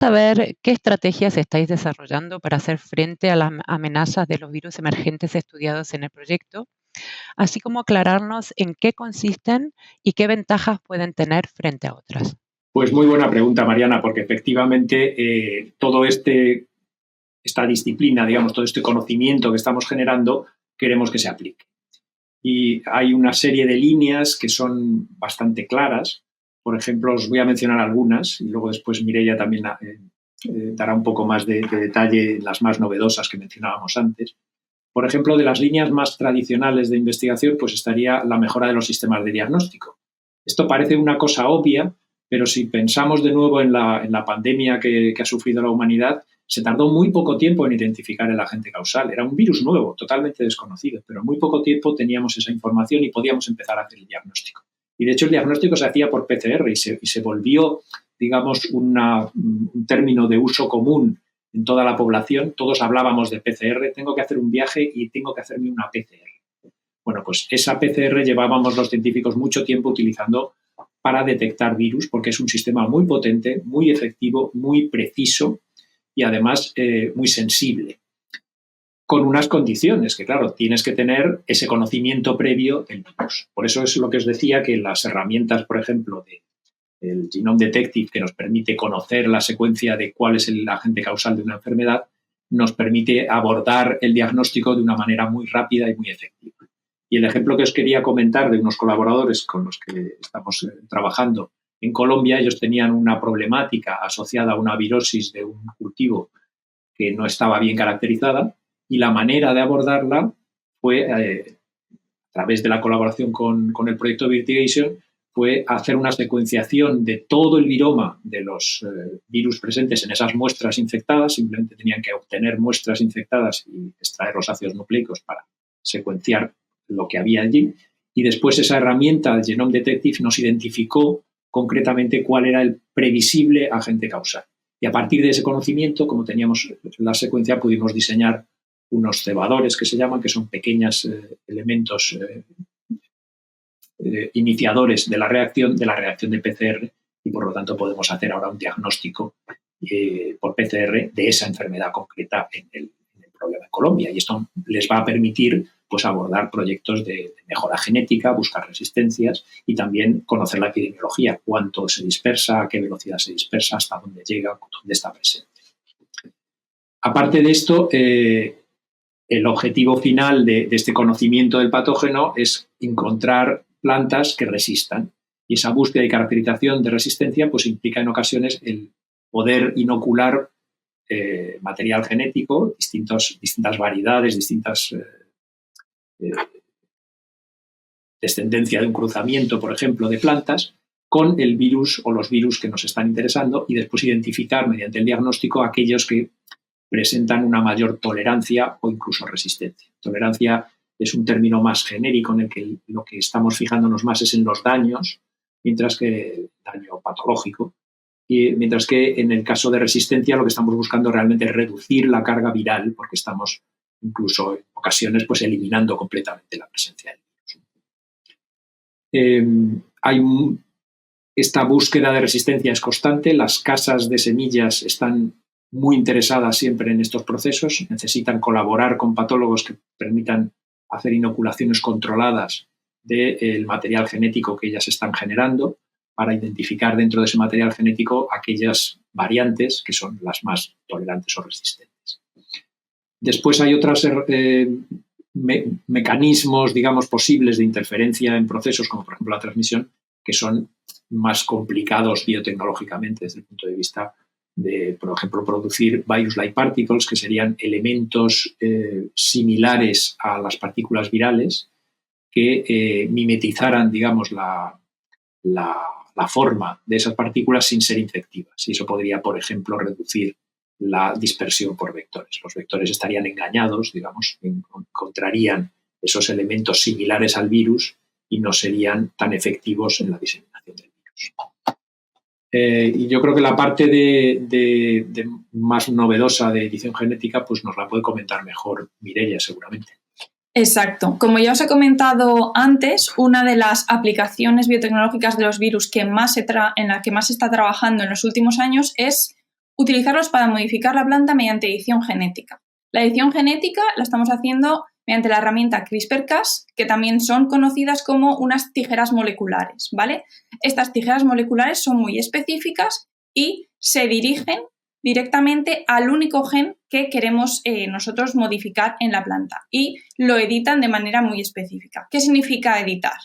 saber qué estrategias estáis desarrollando para hacer frente a las amenazas de los virus emergentes estudiados en el proyecto, así como aclararnos en qué consisten y qué ventajas pueden tener frente a otras. Pues muy buena pregunta, Mariana, porque efectivamente esta disciplina, digamos, todo este conocimiento que estamos generando, queremos que se aplique. Y hay una serie de líneas que son bastante claras. Por ejemplo, os voy a mencionar algunas y luego después Mireia también dará un poco más de detalle en las más novedosas que mencionábamos antes. Por ejemplo, de las líneas más tradicionales de investigación, pues estaría la mejora de los sistemas de diagnóstico. Esto parece una cosa obvia, pero si pensamos de nuevo en la pandemia que ha sufrido la humanidad, se tardó muy poco tiempo en identificar el agente causal. Era un virus nuevo, totalmente desconocido, pero en muy poco tiempo teníamos esa información y podíamos empezar a hacer el diagnóstico. Y de hecho el diagnóstico se hacía por PCR y se volvió, digamos, un término de uso común en toda la población. Todos hablábamos de PCR, tengo que hacer un viaje y tengo que hacerme una PCR. Bueno, pues esa PCR llevábamos los científicos mucho tiempo utilizando para detectar virus, porque es un sistema muy potente, muy efectivo, muy preciso y además muy sensible, con unas condiciones que, claro, tienes que tener ese conocimiento previo del virus. Por eso es lo que os decía, que las herramientas, por ejemplo, del Genome Detective, que nos permite conocer la secuencia de cuál es el agente causal de una enfermedad, nos permite abordar el diagnóstico de una manera muy rápida y muy efectiva. Y el ejemplo que os quería comentar de unos colaboradores con los que estamos trabajando en Colombia, ellos tenían una problemática asociada a una virosis de un cultivo que no estaba bien caracterizada y la manera de abordarla fue, a través de la colaboración con el proyecto Virtigation, fue hacer una secuenciación de todo el viroma de los virus presentes en esas muestras infectadas. Simplemente tenían que obtener muestras infectadas y extraer los ácidos nucleicos para secuenciar lo que había allí. Y después esa herramienta, el Genome Detective, nos identificó concretamente cuál era el previsible agente causal. Y a partir de ese conocimiento, como teníamos la secuencia, pudimos diseñar unos cebadores que se llaman, que son pequeños elementos iniciadores de la reacción de PCR, y por lo tanto podemos hacer ahora un diagnóstico por PCR de esa enfermedad concreta en el problema en Colombia. Y esto les va a permitir pues abordar proyectos de mejora genética, buscar resistencias y también conocer la epidemiología, cuánto se dispersa, a qué velocidad se dispersa, hasta dónde llega, dónde está presente. Aparte de esto, el objetivo final de este conocimiento del patógeno es encontrar plantas que resistan. Y esa búsqueda y caracterización de resistencia pues implica en ocasiones el poder inocular material genético, distintas variedades, distintas descendencia de un cruzamiento, por ejemplo, de plantas, con el virus o los virus que nos están interesando y después identificar mediante el diagnóstico aquellos que presentan una mayor tolerancia o incluso resistencia. Tolerancia es un término más genérico en el que lo que estamos fijándonos más es en los daños, mientras que el daño patológico, y mientras que en el caso de resistencia lo que estamos buscando realmente es reducir la carga viral, porque estamos incluso en ocasiones pues eliminando completamente la presencia del virus. Esta búsqueda de resistencia es constante, las casas de semillas están muy interesadas siempre en estos procesos, necesitan colaborar con patólogos que permitan hacer inoculaciones controladas del material genético que ellas están generando para identificar dentro de ese material genético aquellas variantes que son las más tolerantes o resistentes. Después hay otros mecanismos, digamos, posibles de interferencia en procesos, como por ejemplo la transmisión, que son más complicados biotecnológicamente desde el punto de vista de, por ejemplo, producir virus-like particles, que serían elementos similares a las partículas virales que mimetizaran, digamos, la forma de esas partículas sin ser infectivas. Y eso podría, por ejemplo, reducir la dispersión por vectores. Los vectores estarían engañados, digamos, encontrarían esos elementos similares al virus y no serían tan efectivos en la diseminación del virus. Y yo creo que la parte de más novedosa de edición genética pues nos la puede comentar mejor Mireia, seguramente. Exacto. Como ya os he comentado antes, una de las aplicaciones biotecnológicas de los virus en la que más se está trabajando en los últimos años es utilizarlos para modificar la planta mediante edición genética. La edición genética la estamos haciendo mediante la herramienta CRISPR-Cas, que también son conocidas como unas tijeras moleculares, ¿vale? Estas tijeras moleculares son muy específicas y se dirigen directamente al único gen que queremos nosotros modificar en la planta y lo editan de manera muy específica. ¿Qué significa editar?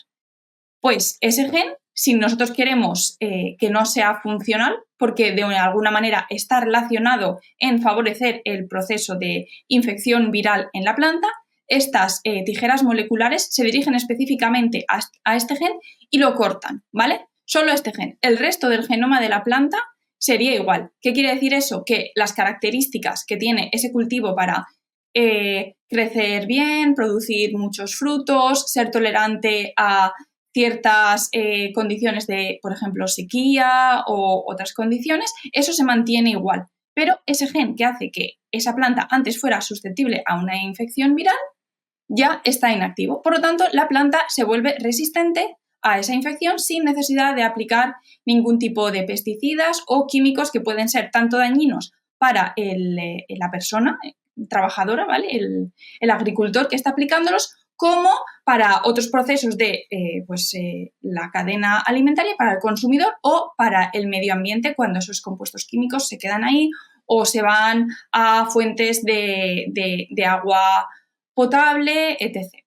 Pues ese gen, si nosotros queremos que no sea funcional, porque de alguna manera está relacionado en favorecer el proceso de infección viral en la planta, estas tijeras moleculares se dirigen específicamente a este gen y lo cortan, ¿vale? Solo este gen. El resto del genoma de la planta sería igual. ¿Qué quiere decir eso? Que las características que tiene ese cultivo para crecer bien, producir muchos frutos, ser tolerante a ciertas condiciones de, por ejemplo, sequía o otras condiciones, eso se mantiene igual. Pero ese gen que hace que esa planta antes fuera susceptible a una infección viral ya está inactivo. Por lo tanto, la planta se vuelve resistente a esa infección sin necesidad de aplicar ningún tipo de pesticidas o químicos que pueden ser tanto dañinos para la persona trabajadora, ¿vale? El agricultor que está aplicándolos, como para otros procesos de la cadena alimentaria, para el consumidor o para el medio ambiente cuando esos compuestos químicos se quedan ahí o se van a fuentes de agua potable, etc.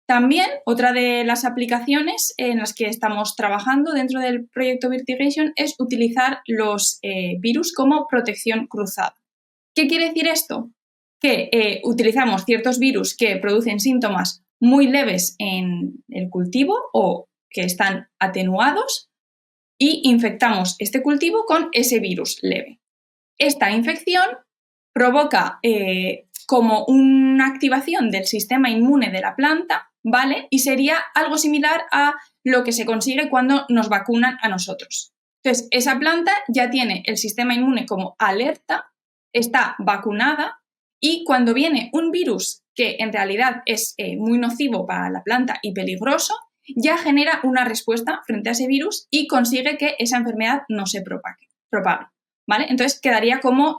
También otra de las aplicaciones en las que estamos trabajando dentro del proyecto Vertigation es utilizar los virus como protección cruzada. ¿Qué quiere decir esto? Que utilizamos ciertos virus que producen síntomas muy leves en el cultivo o que están atenuados y infectamos este cultivo con ese virus leve. Esta infección provoca como una activación del sistema inmune de la planta, ¿vale? Y sería algo similar a lo que se consigue cuando nos vacunan a nosotros. Entonces, esa planta ya tiene el sistema inmune como alerta, está vacunada y cuando viene un virus que en realidad es muy nocivo para la planta y peligroso, ya genera una respuesta frente a ese virus y consigue que esa enfermedad no se propague, ¿vale? Entonces, quedaría como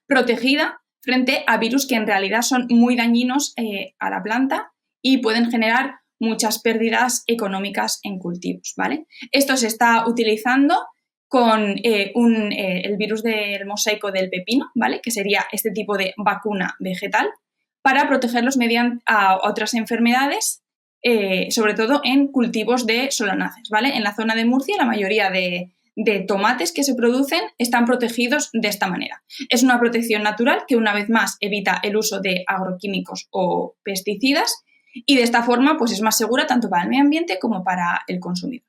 protegida frente a virus que en realidad son muy dañinos a la planta y pueden generar muchas pérdidas económicas en cultivos, ¿vale? Esto se está utilizando con el virus del mosaico del pepino, ¿vale? Que sería este tipo de vacuna vegetal para protegerlos mediante a otras enfermedades, sobre todo en cultivos de solanáceas, ¿vale? En la zona de Murcia la mayoría de tomates que se producen están protegidos de esta manera. Es una protección natural que una vez más evita el uso de agroquímicos o pesticidas y de esta forma pues es más segura tanto para el medio ambiente como para el consumidor.